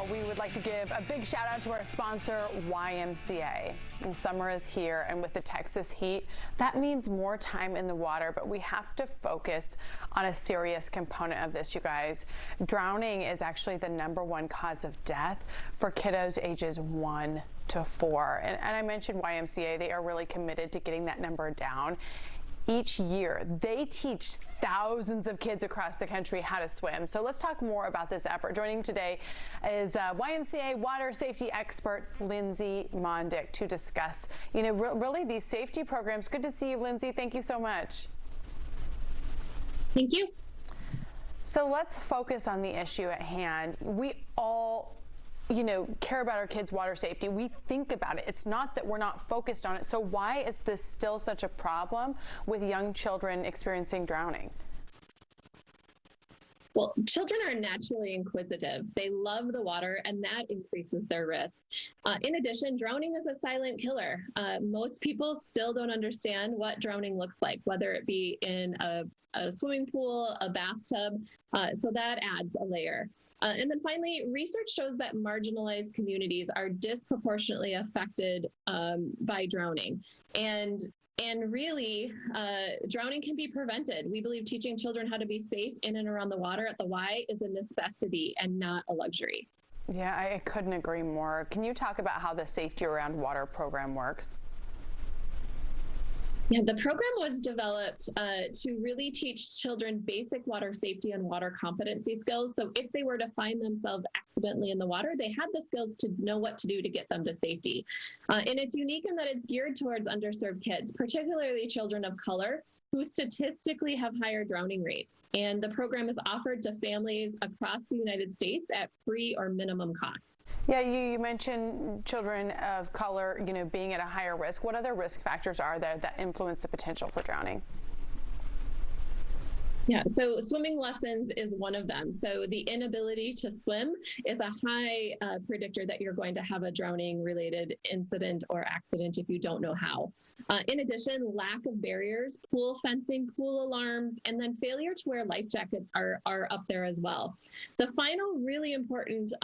now, we would like to give a big shout out to our sponsor, YMCA. And summer is here, and with the Texas heat, that means more time in the water, but we have to focus on a serious component of this, you guys. Drowning is actually the #1 cause of death for kiddos ages 1 to 4. And I mentioned YMCA, they are really committed to getting that number down. Each year, they teach thousands of kids across the country how to swim. So let's talk more about this effort. Joining today is YMCA water safety expert Lindsay Mondick to discuss, really these safety programs. Good to see you, Lindsay. Thank you so much. Thank you. So let's focus on the issue at hand. We all care about our kids' water safety. We think about it. It's not that we're not focused on it. So why is this still such a problem with young children experiencing drowning? Well, children are naturally inquisitive. They love the water, and that increases their risk. In addition, drowning is a silent killer. Most people still don't understand what drowning looks like, whether it be in a swimming pool, a bathtub, so that adds a layer. And then finally, research shows that marginalized communities are disproportionately affected by drowning. And really, drowning can be prevented. We believe teaching children how to be safe in and around the water at the Y is a necessity and not a luxury. Yeah, I couldn't agree more. Can you talk about how the Safety Around Water program works? Yeah, the program was developed to really teach children basic water safety and water competency skills. So if they were to find themselves accidentally in the water, they had the skills to know what to do to get them to safety. And it's unique in that it's geared towards underserved kids, particularly children of color, who statistically have higher drowning rates. And the program is offered to families across the United States at free or minimum cost. Yeah, you mentioned children of color, being at a higher risk. What other risk factors are there that influence the potential for drowning? Yeah, so swimming lessons is one of them. So the inability to swim is a high predictor that you're going to have a drowning related incident or accident if you don't know how. In addition, lack of barriers, pool fencing, pool alarms, and then failure to wear life jackets are up there as well. The final really important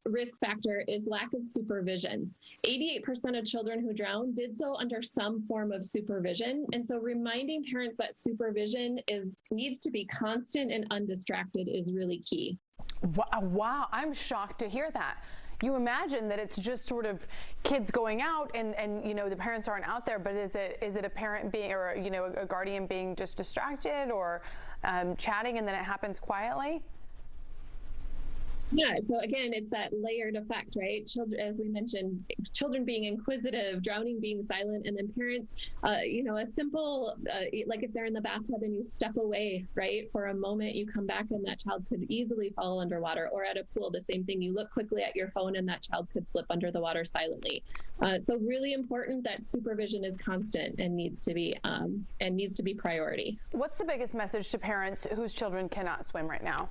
risk factor is lack of supervision. 88% of children who drown did so under some form of supervision. And so reminding parents that supervision needs to be constant and undistracted is really key. Wow, I'm shocked to hear that. You imagine that it's just sort of kids going out and the parents aren't out there, but is it a parent being or a guardian being just distracted or chatting and then it happens quietly? Yeah, so again, it's that layered effect, right? Children, as we mentioned, children being inquisitive, drowning being silent, and then parents, a simple, like if they're in the bathtub and you step away, right, for a moment, you come back and that child could easily fall underwater, or at a pool, the same thing, you look quickly at your phone and that child could slip under the water silently. So really important that supervision is constant and needs to be priority. What's the biggest message to parents whose children cannot swim right now?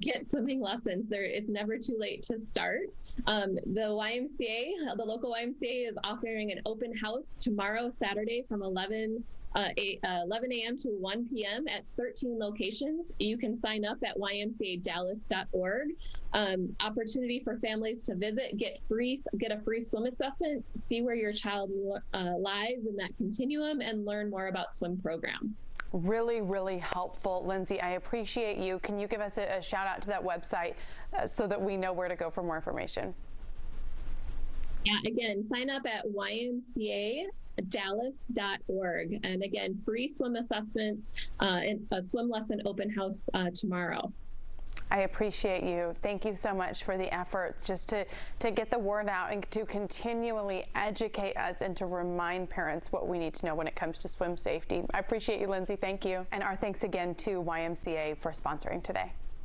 Get swimming lessons. It's never too late to start. The YMCA, the local YMCA, is offering an open house tomorrow, Saturday, from 11 a.m. to 1 p.m. at 13 locations. You can sign up at ymcadallas.org. Opportunity for families to visit, get a free swim assessment, see where your child lies in that continuum, and learn more about swim programs. Really, really helpful. Lindsay, I appreciate you. Can you give us a shout out to that website so that we know where to go for more information? Yeah, again, sign up at ymcadallas.org. And again, free swim assessments and a swim lesson open house tomorrow. I appreciate you. Thank you so much for the efforts just to get the word out and to continually educate us and to remind parents what we need to know when it comes to swim safety. I appreciate you, Lindsay. Thank you. And our thanks again to YMCA for sponsoring today.